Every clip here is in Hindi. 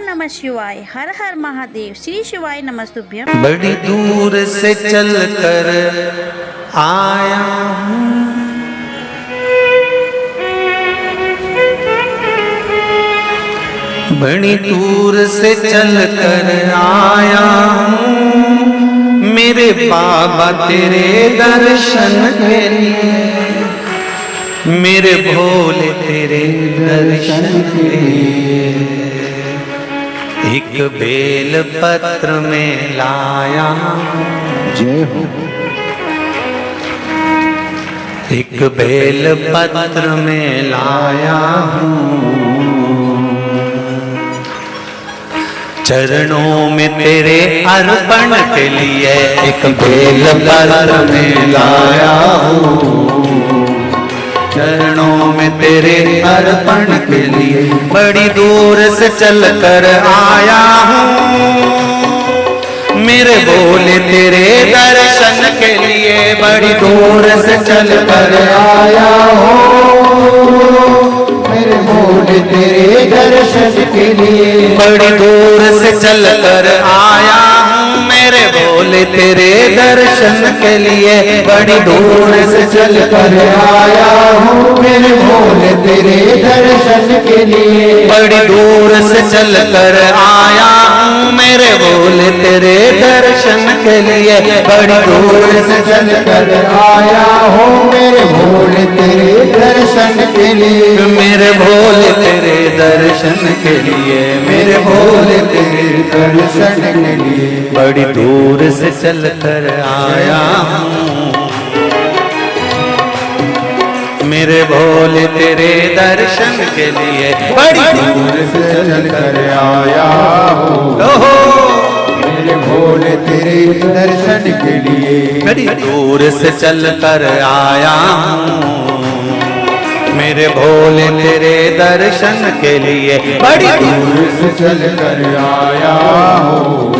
नमः शिवाय, हर हर महादेव, श्री शिवाय नमस्तुभ्यं। बड़ी दूर से चल कर आया हूँ, बड़ी दूर से चल कर आया हूँ, मेरे बाबा तेरे दर्शन के लिए, मेरे भोले तेरे दर्शन के लिए एक बेल पत्र में लाया, जय हो। एक बेल पत्र में लाया हूँ, चरणों में तेरे अर्पण के लिए एक बेल पत्र में लाया हूँ, चरणों में तेरे अर्पण के लिए बड़ी दूर से चल कर आया हूँ, मेरे भोले तेरे दर्शन के लिए बड़ी दूर से चल कर आया हूँ, मेरे भोले तेरे दर्शन के लिए बड़ी दूर से चल कर आया हूँ, मेरे भोले तेरे दर्शन के लिए बड़ी दूर से चल कर आया हूँ, मेरे भोले तेरे दर्शन के लिए बड़ी दूर से चल कर आया हूँ, मेरे भोले तेरे दर्शन के लिए बड़ी दूर से चल कर आया हूँ, मेरे भोले तेरे दर्शन के लिए मेरे भोले तेरे दर्शन के लिए, मेरे भोले तेरे दर्शन के लिए बड़ी दूर से चल कर आया हूँ, मेरे भोले तेरे दर्शन के लिए बड़ी दूर से चल कर आया हूँ, मेरे भोले तेरे दर्शन के लिए बड़ी दूर से चल कर आया हूँ, मेरे भोले तेरे दर्शन के लिए बड़ी दूर से चल कर आया हूँ,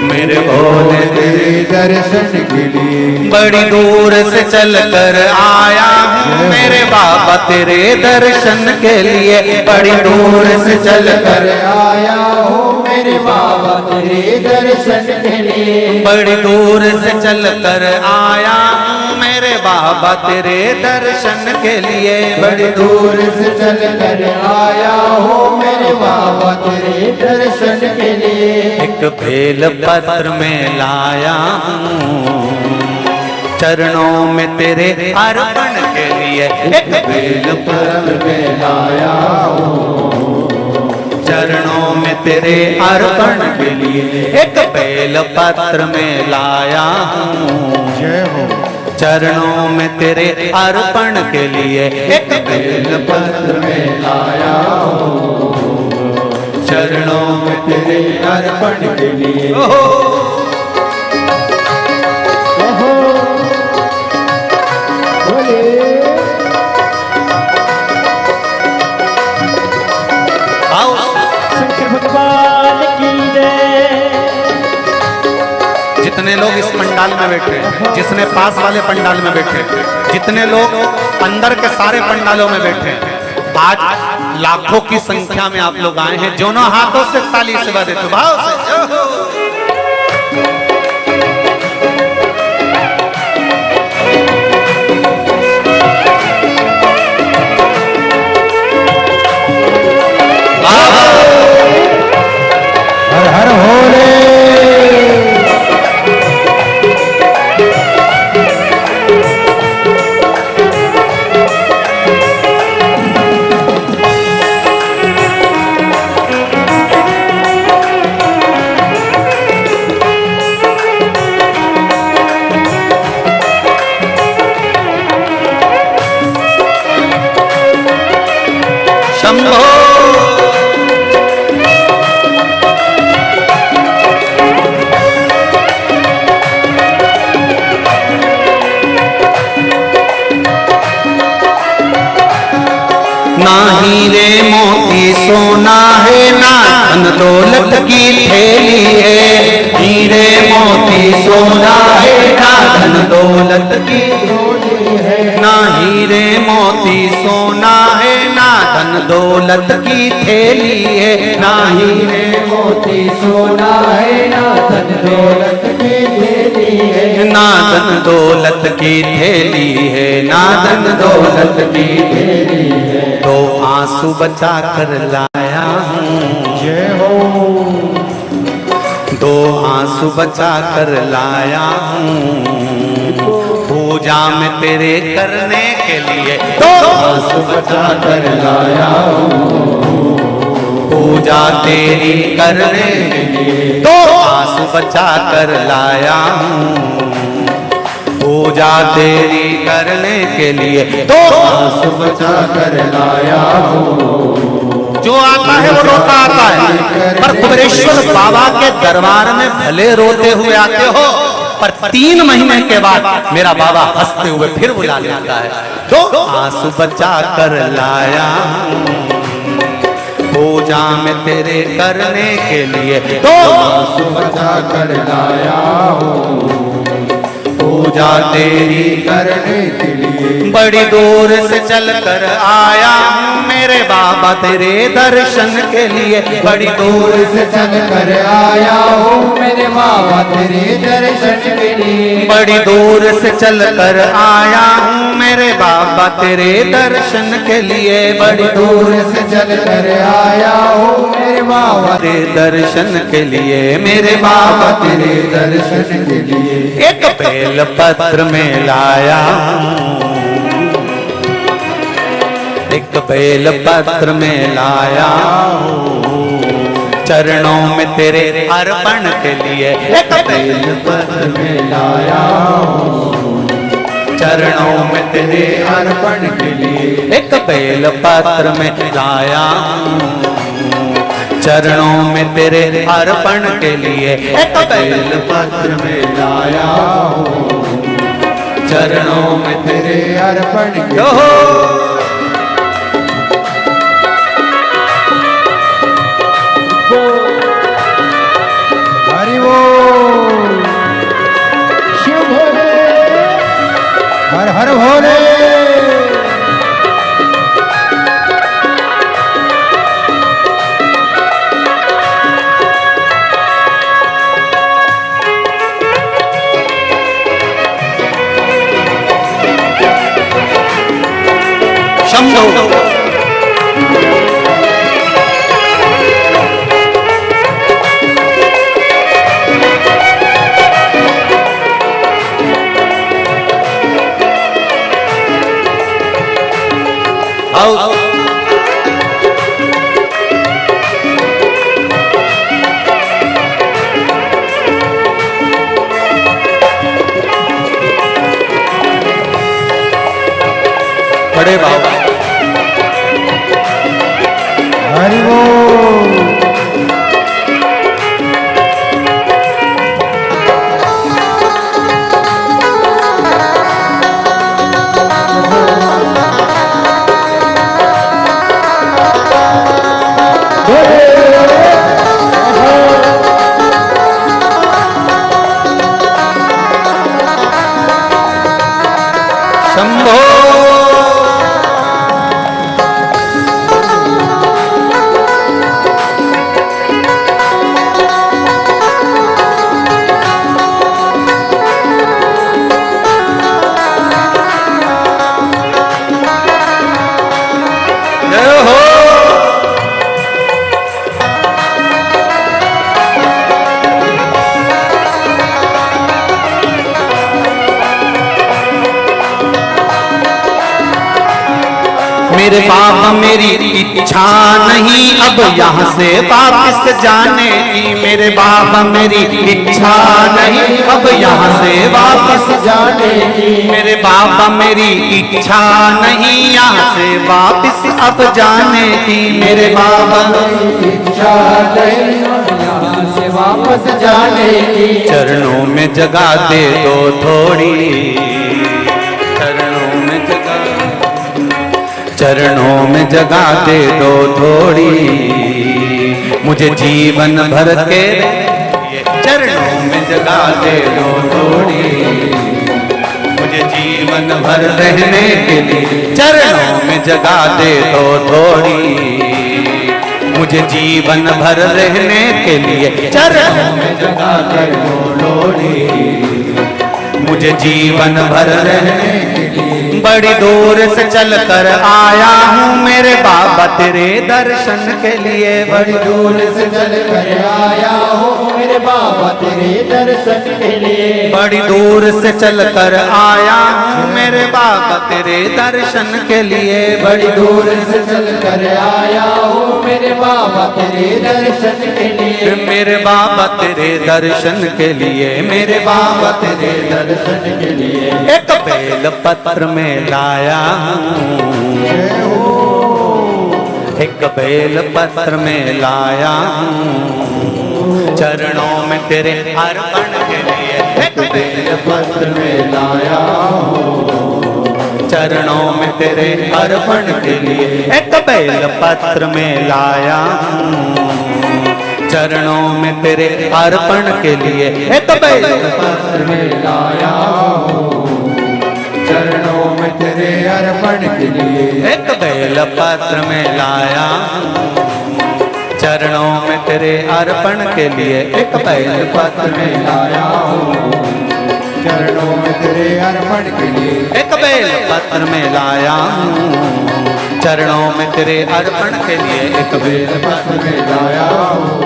मेरे भोले तेरे दर्शन के लिए बड़ी दूर से चल कर आया हूँ, मेरे बाबा तेरे दर्शन के लिए बड़ी दूर से चल कर आया हूँ, मेरे बाबा तेरे दर्शन के लिए बड़ी दूर से चल कर आया हूँ, मेरे बाबा तेरे दर्शन के लिए बड़ी दूर से चल कर आया हूँ, मेरे बाबा तेरे दर्शन के लिए एक बेल पत्र में लाया हूँ, चरणों में तेरे अर्पण के लिए एक बेल पत्र में लाया हूँ, चरणों में तेरे अर्पण के लिए एक बेल पत्र में लाया हूँ, जय हो। चरणों में तेरे अर्पण के लिए एक बेल पत्र में लाया हूँ, चरणों में तेरे अर्पण के लिए भगवान की जय। जितने लोग इस पंडाल में बैठे, जिसने पास वाले पंडाल में बैठे, जितने लोग अंदर के सारे पंडालों में बैठे, आज लाखों की संख्या में आप लोग आए हैं, दोनों हाथों से ताली से बजा देते भाव से। हर हर भोले। शंभो ना हीरे मोती सोना है, ना धन दौलत की थैली है, हीरे मोती सोना है, ना धन दौलत की है ना हीरे मोती सोना है, ना धन दौलत की थैली है, ना हीरे मोती सोना है, ना धन दौलत की थैली है, ना धन दौलत की थैली है, ना धन दौलत की थैली है। तो आंसू बचा कर लाया हूँ, जय हो। दो आंसू बचा कर लाया हूँ, पूजा में तेरे करने के लिए दो आंसू बचा कर लाया हूँ, पूजा तेरी करने के लिए दो आंसू बचा कर लाया हूँ, पूजा तेरी करने के लिए दो आंसू बचा कर लाया हूँ। जो आता है वो रोता आता है, पर कुबेरेश्वर बाबा के दरबार में भले रोते हुए आते हो, पर 3 महीने के बाद मेरा बाबा हंसते हुए फिर बुला लेता है। दो आंसू बचा कर लाया पूजा में तेरे करने के लिए, दो आंसू बचा कर लाया हूँ, पूजा तेरी करने के लिए। बड़ी दूर से चल कर आया हूँ मेरे बाबा तेरे दर्शन के लिए, बड़ी दूर से चल कर आया हूँ मेरे बाबा तेरे दर्शन के लिए। बड़ी दूर से चल कर आया हूँ मेरे बाबा तेरे दर्शन के लिए, बड़ी दूर से चल कर आया हूँ मेरे बाबा तेरे दर्शन के लिए, मेरे बाबा तेरे दर्शन के लिए। एक बेल पत्र में लाया हूँ, एक बेल पत्र में लाया हूँ, चरणों में तेरे अर्पण के लिए। एक बेल पत्र में लाया हूँ, चरणों में तेरे अर्पण के लिए। एक बेल पत्र में लाया हूँ, चरणों में तेरे अर्पण के लिए। एक बेल पत्र में लाया हूँ, चरणों में तेरे अर्पण के लिए। हरि बोल। शिव भोले, हर हर भोले। शंभो बड़े बाबा हरि बोल। शंभो मेरे बाबा मेरी इच्छा नहीं अब यहाँ से वापस जाने की, मेरे बाबा मेरी इच्छा नहीं अब यहाँ से वापस जाने की। मेरे बाबा मेरी इच्छा नहीं यहाँ से वापस अब जाने की, मेरे बाबा इच्छा नहीं यहाँ से वापस जाने की। चरणों में जगह दे दो थोड़ी, चरणों में जगह, चरणों में जगह दे दो थोड़ी, मुझे जीवन भर के चरणों में जगह दे दो थोड़ी, मुझे जीवन भर रहने के लिए चरणों में जगा दे तो थोड़ी, मुझे जीवन भर रहने के लिए चरणों में जगा कर दो लोड़ी, मुझे जीवन भर रहने के लिए बड़ी दूर से चल कर आया हूँ मेरे बाबा तेरे दर्शन के लिए, बड़ी दूर से चल कर आया हूँ मेरे बाबा तेरे दर्शन के लिए, बड़ी दूर से चल कर आया हूँ मेरे बाबा तेरे दर्शन के लिए, बड़ी दूर से चल कर आया हूँ मेरे बाबा तेरे दर्शन के लिए, मेरे बाबा तेरे दर्शन के लिए, मेरे बाबा तेरे दर्शन के लिए एक बेल पत्र में लाया हूँ, एक बेल पत्र में लाया हूँ चरणों में तेरे अर्पण के लिए, एक बेल पत्र में लाया हूँ चरणों में तेरे अर्पण के लिए, एक बेल पत्र में लाया हूँ चरणों में तेरे अर्पण के लिए, एक बेल पत्र में लाया हूँ चरणों में तेरे अर्पण के लिए, एक बेल पत्र में लाया चरणों में तेरे अर्पण के लिए, एक बेल पत्र में लाया हूँ चरणों में तेरे अर्पण के लिए, एक बेल पत्र में लाया हूँ चरणों में तेरे अर्पण के लिए, एक बेल पत्र में लाया हूँ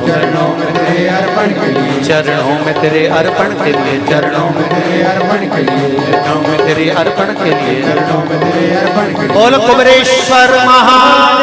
चरणों में तेरे अर्पण के लिए, चरणों में तेरे अर्पण के लिए, चरणों में तेरे अर्पण के लिए, चरणों में तेरे अर्पण के लिए, चरणों में तेरे अर्पण के लिए। बोल कुबेरेश्वर महादेव।